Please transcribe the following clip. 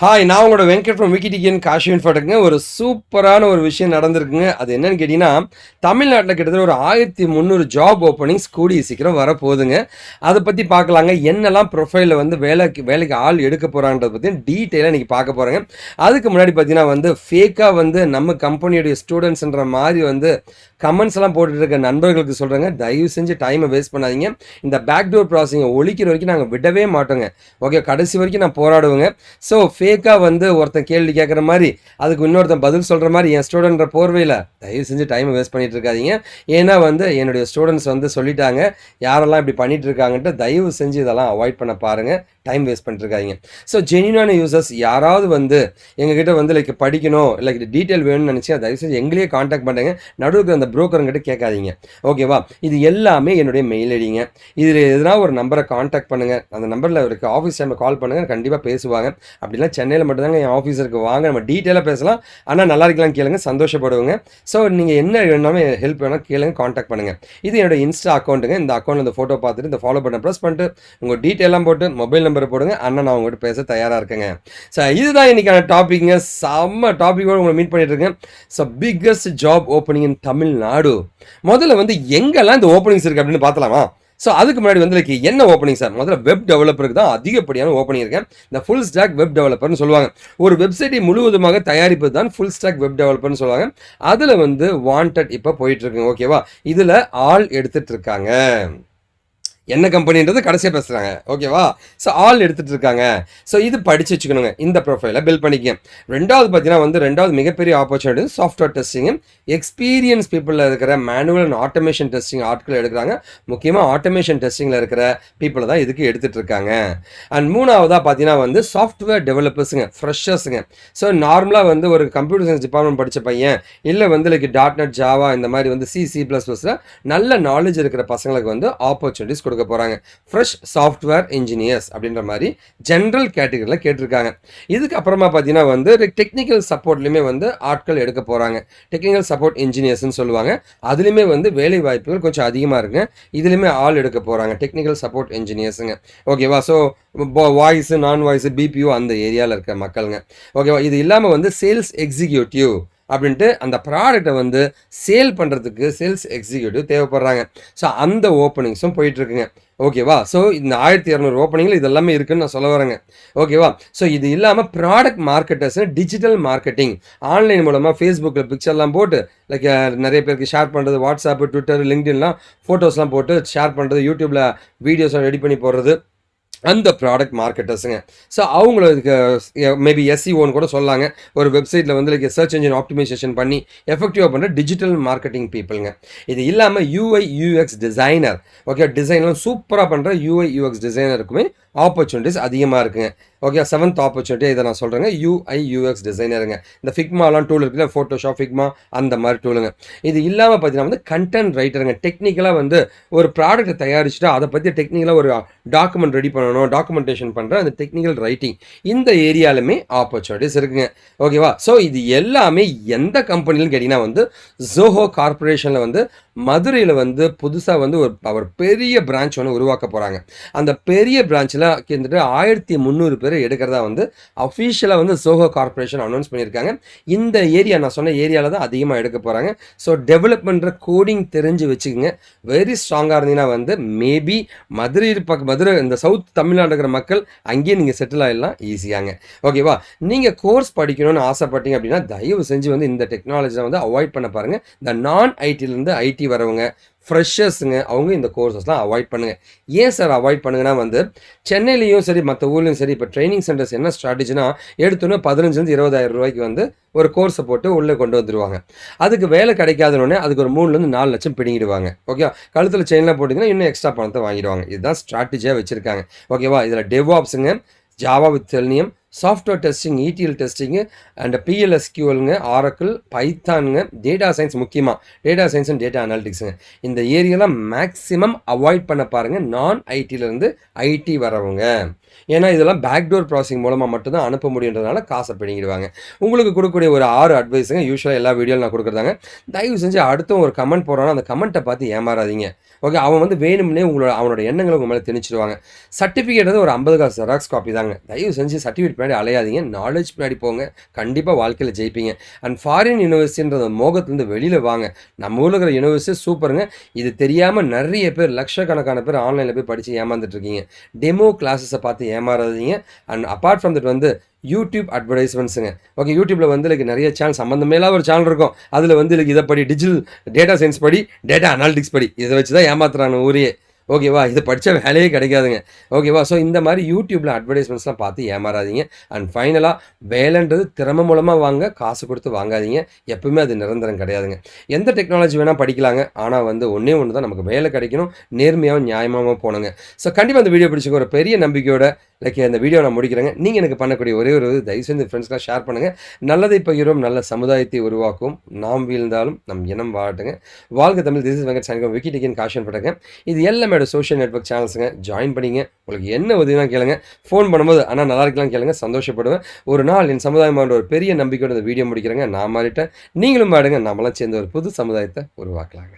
Hi, நான் உங்களோட Venkat from விக்கிடிகன் KaaShiv InfoTechங்க. ஒரு சூப்பரான ஒரு விஷயம் நடந்திருக்குங்க. அது என்னன்னு கேட்டிங்கன்னா, தமிழ்நாட்டில் கிட்டத்தட்ட ஒரு 1300 ஜாப் ஓப்பனிங்ஸ் கூடிய சீக்கிரம் வரப்போகுதுங்க. அதை பற்றி பார்க்கலாங்க. என்னெல்லாம் ப்ரொஃபைலில் வந்து வேலைக்கு ஆள் எடுக்க போகிறான்றதை பற்றி டீட்டெயிலாக இன்றைக்கி பார்க்க போகிறேங்க. அதுக்கு முன்னாடி பார்த்தீங்கன்னா வந்து ஃபேக்காக வந்து நம்ம கம்பெனியுடைய ஸ்டூடெண்ட்ஸ்ன்ற மாதிரி வந்து கமெண்ட்ஸ் எல்லாம் போட்டுட்டு இருக்க நண்பர்களுக்கு சொல்கிறேங்க, தயவு செஞ்சு டைமை வேஸ்ட் பண்ணாதீங்க. இந்த பேக்டோர் ப்ராசஸிங்கை ஒழிக்கிற வரைக்கும் நாங்கள் விடவே மாட்டோங்க. ஓகே, கடைசி வரைக்கும் நான் போராடுவேங்க. ஸோ ஃபேக்காக வந்து ஒருத்தன் கேள்வி கேட்குற மாதிரி அதுக்கு இன்னொருத்தன் பதில் சொல்கிற மாதிரி என் ஸ்டூடெண்ட்ற போர்வையில் தயவு செஞ்சு டைமை வேஸ்ட் பண்ணிட்டு இருக்காதீங்க. ஏன்னா வந்து என்னுடைய ஸ்டூடெண்ட்ஸ் வந்து சொல்லிட்டாங்க யாரெல்லாம் இப்படி பண்ணிட்டு இருக்காங்கன்ட்டு. தயவு செஞ்சு இதெல்லாம் அவாய்ட் பண்ண பாருங்கள், டைம் வேஸ்ட் பண்ணிட்டுருக்காங்க. ஸோ ஜென்யூனான யூசர்ஸ் யாராவது வந்து எங்ககிட்ட வந்து லைக் படிக்கணும் இல்லை டீட்டெயில் வேணும்னு நினச்சிங்க, தயவு செஞ்சு எங்களையே காண்டாக்ட் பண்ணுங்க. நடுவுக்கு அந்த புரோக்கருங்கிட்ட கேட்காதீங்க. ஓகேவா? இது எல்லாமே என்னுடைய மெயில் ஐடிங்க. இதில் எதுனா ஒரு நம்பரை காண்டாக்ட் பண்ணுங்கள். அந்த நம்பரில் இருக்கு ஆஃபீஸ் டைமில் கால் பண்ணுங்கள், கண்டிப்பாக பேசுவாங்க. அப்படிலாம் சென்னையில் மட்டும்தாங்க என் ஆஃபீஸருக்கு வாங்க, நம்ம டீட்டெயிலாக பேசலாம். ஆனால் நல்லா இருக்கலாம் கேளுங்க, சந்தோஷப்படுவோங்க. ஸோ நீங்கள் என்ன வேணாலும் ஹெல்ப் வேணால் கேளுங்க, காண்டாக்ட் பண்ணுங்கள். இது என்னோட இன்ஸ்டா அக்கௌண்ட்டுங்க. இந்த அக்கௌண்ட்டில் இந்த ஃபோட்டோ பார்த்துட்டு இந்த ஃபாலோ பண்ண ப்ரெஸ் பண்ணிட்டு உங்கள் டீட்டெயிலாம் போட்டு மொபைல் நம்பரை போடுங்க. அண்ணன் நான் உங்கள்கிட்ட பேச தயாராக இருக்கேங்க. ஸோ இதுதான் இன்றைக்கான டாபிக்ங்க. செம்ம டாப்பிக்கோடு உங்களை மீட் பண்ணிட்டு இருக்கேன். ஸோ பிக்கஸ்ட் ஜாப் ஓப்பனிங் இன் தமிழ்நாடு. முதல்ல வந்து எங்கெல்லாம் இந்த ஓப்பனிங்ஸ் இருக்குது அப்படின்னு பார்த்தலாமா? ஸோ அதுக்கு முன்னாடி வந்து லைக் என்ன ஓப்பனிங் சார்? முதல்ல வெப் டெவலப்பருக்கு தான் அதிகப்படியான ஓப்பனிங் இருக்கேன். இந்த ஃபுல் ஸ்டாக் வெப் டெவலப்பர்னு சொல்லுவாங்க. ஒரு வெப்சைட்டை முழுவதுமாக தயாரிப்பது தான் ஃபுல் ஸ்டாக் வெப் டெவலப்பர்னு சொல்லுவாங்க. அதில் வந்து வாண்டட் இப்போ போயிட்டு இருக்குங்க. ஓகேவா? இதில் ஆள் எடுத்துட்டு இருக்காங்க. என்ன கம்பெனின்றது கடைசியாக பேசுகிறாங்க. ஓகேவா? ஸோ ஆள் எடுத்துகிட்டு இருக்காங்க. ஸோ இது படித்து வச்சுக்கணுங்க. இந்த ப்ரொஃபைலை பில்ட் பண்ணிக்க. ரெண்டாவது பார்த்தீங்கன்னா வந்து ரெண்டாவது மிகப்பெரிய ஆப்பர்ச்சுனிட்டி சாஃப்ட்வேர் டெஸ்டிங்கு. எக்ஸ்பீரியன்ஸ் பீப்புளில் இருக்கிற மேனுவல் அண்ட் ஆட்டோமேஷன் டெஸ்டிங் ஆட்கள் எடுக்கிறாங்க. முக்கியமாக ஆட்டோமேஷன் டெஸ்டிங்கில் இருக்கிற பீப்புளை தான் இதுக்கு எடுத்துகிட்டு இருக்காங்க. அண்ட் மூணாவதாக பார்த்தீங்கன்னா வந்து சாஃப்ட்வேர் டெவலப்பர்ஸுங்க, ஃப்ரெஷர்ஸுங்க. ஸோ நார்மலாக வந்து ஒரு கம்ப்யூட்டர் சயின்ஸ் டிபார்ட்மெண்ட் படித்த பையன் இல்லை வந்து லைக் .NET ஜாவா இந்த மாதிரி வந்து C++ல நல்ல நாலேஜ் இருக்கிற பசங்களுக்கு வந்து ஆப்பர்ச்சுனிட்டிஸ் கொடுக்க போறாங்க. ஃப்ரெஷ் சாஃப்ட்வேர் இன்ஜினியர்ஸ் அப்படின்ற மாதிரி ஜெனரல் கேட்டகரியில் கேட்டிருக்காங்க. இதுக்கு அப்புறமா பார்த்தீங்கன்னா வந்து டெக்னிக்கல் சப்போர்ட்லையுமே வந்து ஆட்கள் எடுக்க போறாங்க. டெக்னிக்கல் சப்போர்ட் இன்ஜினியர்ஸ்னு சொல்லுவாங்க. அதுலேயுமே வந்து வேலை வாய்ப்புகள் கொஞ்சம் அதிகமாக இருக்குங்க. இதுலையுமே ஆள் எடுக்க போறாங்க, டெக்னிக்கல் சப்போர்ட் இன்ஜினியர்ஸுங்க. ஓகேவா? ஸோ வாய்ஸ் நான் வாய்ஸ் பிபிஓ அந்த ஏரியாவில் இருக்க மக்களுங்க. ஓகேவா? இது இல்லாமல் வந்து சேல்ஸ் எக்ஸிக்யூட்டிவ் அப்படின்ட்டு அந்த ப்ராடக்டை வந்து சேல் பண்ணுறதுக்கு சேல்ஸ் எக்ஸிக்யூட்டிவ் தேவைப்படுறாங்க. ஸோ அந்த ஓப்பனிங்ஸும் போயிட்டுருக்குங்க. ஓகேவா? ஸோ இந்த 1200 ஓப்பனிங்கில் இதெல்லாமே இருக்குதுன்னு நான் சொல்ல வரேங்க. ஓகேவா? ஸோ இது இல்லாமல் product marketers, digital marketing online மூலமாக ஃபேஸ்புக்கில் பிக்சர்லாம் போட்டு லைக் நிறைய பேருக்கு ஷேர் பண்ணுறது, வாட்ஸ்அப்பு, ட்விட்டர், லிங்க்டின்லாம் ஃபோட்டோஸ்லாம் போட்டு ஷேர் பண்ணுறது, யூடியூப்பில் வீடியோஸ்லாம் ரெடி பண்ணி போடுறது, அந்த ப்ராடக்ட் மார்க்கெட்டர்ஸுங்க. ஸோ அவங்களுக்கு மேபி SEOன்னு கூட சொல்லாங்க. ஒரு வெப்சைட்டில் வந்து லைக் சர்ச் இன்ஜின் ஆப்டிமைசேஷன் பண்ணி எஃபெக்டிவாக பண்ணுற டிஜிட்டல் மார்க்கெட்டிங் பீப்புளுங்க. இது இல்லாமல் UI/UX டிசைனர். ஓகே, டிசைன்லாம் சூப்பராக பண்ணுற UI/UX டிசைனருக்குமே ஆப்பர்ச்சுனிட்டிஸ் அதிகமாக இருக்குங்க. ஓகே, 7th ஆப்பர்ச்சுனிட்டி இதை நான் சொல்கிறேங்க. UI/UX டிசைனருங்க. இந்த ஃபிக்மாலாம் டூல் இருக்குல்ல, ஃபோட்டோஷாப், ஃபிக்மா அந்த மாதிரி டூலுங்க. இது இல்லாமல் பார்த்தீங்கன்னா வந்து கண்டென்ட் ரைட்டருங்க. டெக்னிக்கலாக வந்து ஒரு ப்ராடக்ட்டை தயாரிச்சுட்டு அதை பற்றி டெக்னிக்கலாக ஒரு டாக்குமெண்ட் ரெடி பண்ணணும், டாக்குமெண்டேஷன் பண்ணுற அந்த டெக்னிக்கல் ரைட்டிங், இந்த ஏரியாலுமே ஆப்பர்ச்சுனிட்டிஸ் இருக்குங்க. ஓகேவா? ஸோ இது எல்லாமே எந்த கம்பெனிலும் கேட்டிங்கன்னா வந்து ZOHO கார்பரேஷனில் வந்து மதுரையில் வந்து புதுசாக வந்து ஒரு பெரிய பிரான்ச் ஒன்று உருவாக்க போகிறாங்க. அந்த பெரிய பிரான்ச்சில் கிட்டத்தட்ட 1300 பேர் எடுக்கிறதா வந்து அஃபீஷியலாக வந்து ZOHO கார்பரேஷன் அனௌன்ஸ் பண்ணியிருக்காங்க. இந்த ஏரியா நான் சொன்ன ஏரியாவில் தான் அதிகமாக எடுக்க போகிறாங்க. ஸோ டெவலப்மெண்ட்ற கோடிங் தெரிஞ்சு வச்சுக்கோங்க. வெரி ஸ்ட்ராங்காக இருந்தீங்கன்னா வந்து மேபி மதுரை இந்த சவுத் தமிழ்நாடு இருக்கிற மக்கள் அங்கேயே நீங்கள் செட்டில் ஆகிடலாம் ஈஸியாங்க. ஓகேவா? நீங்கள் கோர்ஸ் படிக்கணும்னு ஆசைப்பட்டீங்க அப்படின்னா தயவு செஞ்சு வந்து இந்த டெக்னாலஜியை வந்து அவாய்ட் பண்ண பாருங்கள். இந்த நான் ஐடியிலேருந்து ஐடி வரவங்க, ஃப்ரெஷர்ஸுங்க, அவங்க இந்த கோர்சஸ்லாம் அவாய்ட் பண்ணுங்கள். ஏன் சார் அவாய்ட் பண்ணுங்கன்னா வந்து சென்னையிலையும் சரி மற்ற ஊர்லேயும் சரி இப்போ ட்ரைனிங் சென்டர்ஸ் என்ன ஸ்ட்ராட்டஜினா எடுத்தோன்னே 15,000 20,000 ரூபாய்க்கு வந்து ஒரு கோர்ஸை போட்டு உள்ளே கொண்டு வந்துடுவாங்க. அதுக்கு வேலை கிடைக்காதனோடனே அதுக்கு ஒரு 3 4 லட்சம் பிடிங்கிடுவாங்க. ஓகே, கழுத்தில் செயின்லாம் போட்டிங்கன்னா இன்னும் எக்ஸ்ட்ரா பணத்தை வாங்கிடுவாங்க. இதுதான் ஸ்ட்ராட்டஜியாக வச்சுருக்காங்க. ஓகேவா? இதில் டெவாப்ஸுங்க, Java with Selenium, software testing, ETL testing and PLSQLங்க, ஆரக்கிள், பைத்தானுங்க, டேட்டா சயின்ஸ், முக்கியமாக டேட்டா சயின்ஸ் அண்ட் டேட்டா அனாலிட்டிக்ஸுங்க. இந்த ஏரியாலாம் மேக்ஸிமம் அவாய்ட் பண்ண பாருங்கள் நான் ஐடியிலேருந்து ஐடி வரவங்க. ஏன்னா இதெல்லாம் பேக்டோர் ப்ராசஸிங் மூலமா மட்டும் தான் அனுப்ப முடியுன்றதுனால காசை பிடுங்கிடுவாங்க. உங்களுக்கு குடுக்கக்கூடிய ஒரு 6 அட்வைஸுங்க யூசுவலா எல்லா வீடியோல நான் குடுக்குறதாங்க. தயவு செஞ்சு அடுத்தவன் ஒரு கமெண்ட் போடுறான்னா, அந்த கமெண்ட்ட பார்த்து ஏமாறாதீங்க. ஓகே. அவன் வந்து வேணும்னே அவனோட எண்ணங்கள உங்க மேல திணிச்சுருவாங்க. சர்டிஃபிகேட் வந்து ஒரு 50 காசு ஜெராக்ஸ் காப்பி தாங்க. தயவு செஞ்சு சர்டிஃபிகேட் பின்னாடி அலையாதீங்க. நாலேட்ஜ் பின்னாடி போங்க. கண்டிப்பா வாழ்க்கையில ஜெயிப்பீங்க. அண்ட் ஃபாரின் யுனிவர்சிட்டின்ற மோகத்திலருந்து வெளியில வாங்க. நம்ம ஊர்ல இருக்கிற யுனிவர்சிட்டி சூப்பருங்க. இது தெரியாம நெறைய பேர் லட்சக்கணக்கான பேர் ஆன்லைன்ல போய் படிச்சு ஏமாந்துட்டு இருக்கீங்க. டெமோ கிளாஸஸ பார்த்து ஏமாறாதீங்க. அண்ட் அபார்ட் ஃப்ரம் தட் வந்து யூடியூப் அட்வர்டைஸ்மெண்ட்ஸுங்க. ஓகே. யூடியூப்ல வந்து லைக் நெறைய சேனல் சம்மந்தமே இல்லாத ஒரு சேனல் இருக்கும். அதுல வந்து லைக் இத படி, டிஜிட்டல் டேட்டா சயன்ஸ் படி, டேட்டா அனாலிட்டிக்ஸ் படி. இத வச்சு தான் ஏமாத்துறானுங்க ஊரையே. ஓகேவா? இது படிச்சா வேலையே கிடைக்காதுங்க. ஓகேவா? ஸோ இந்த மாரி யூடியூப்ல அட்வர்டைஸ்மெண்ட்ஸ்லாம் பார்த்து ஏமாறாதீங்க. அண்ட் ஃபைனலா வேலைன்றது திறமை மூலமா வாங்க, காசு குடுத்து வாங்காதீங்க. எப்பவுமே அது நிரந்தரம் கிடையாதுங்க. எந்த டெக்னாலஜி வேணா படிக்கலாங்க. ஆனா வந்து ஒண்ணே ஒண்ணு தான் நமக்கு வேலை கிடைக்கணும். நேர்மையாவும், நியாயமாவும் போணுங்க. ஸோ கண்டிப்பா இந்த வீடியோ பிடிச்சிருக்கும். ஒரு பெரிய நம்பிக்கையோட லைக் இந்த வீடியோ நான் முடிக்கிறேங்க. நீங்க எனக்கு பண்ணக்கூடிய ஒரே ஒரு தயவு செஞ்சு ஃப்ரெண்ட்ஸ்க்குலாம் ஷேர் பண்ணுங்க. நல்லதை பகிர்வோம், நல்ல சமுதாயத்தை உருவாக்குவோம். நாம் வீழ்ந்தாலும் நம் இனம் வாழட்டுங்க. வாழ்க தமிழ். திஸ் இஸ் வெங்கட் சனிகம் விக்கிடிகின் காஷன் பட்டங்க. இது எல்லாமே சோஷியல் நெட்வொர்க் சேனல்ஸுங்க. ஜாயின் பண்ணிங்க. உங்களுக்கு என்ன உதவினா கேளுங்க. ஃபோன் பண்ணும்போது அண்ணா நல்லா இருக்கலாம் கேளுங்க. சந்தோஷப்படுவேன். ஒரு நாள் என் சமுதாயம் ஒரு பெரிய நம்பிக்கையோட இந்த வீடியோ முடிக்கிறேங்க. நான் மாறிட்டேன். நீங்களும் மாடுங்க. நம்மளாம் சேர்ந்து ஒரு புது சமுதாயத்தை உருவாக்கலாங்க.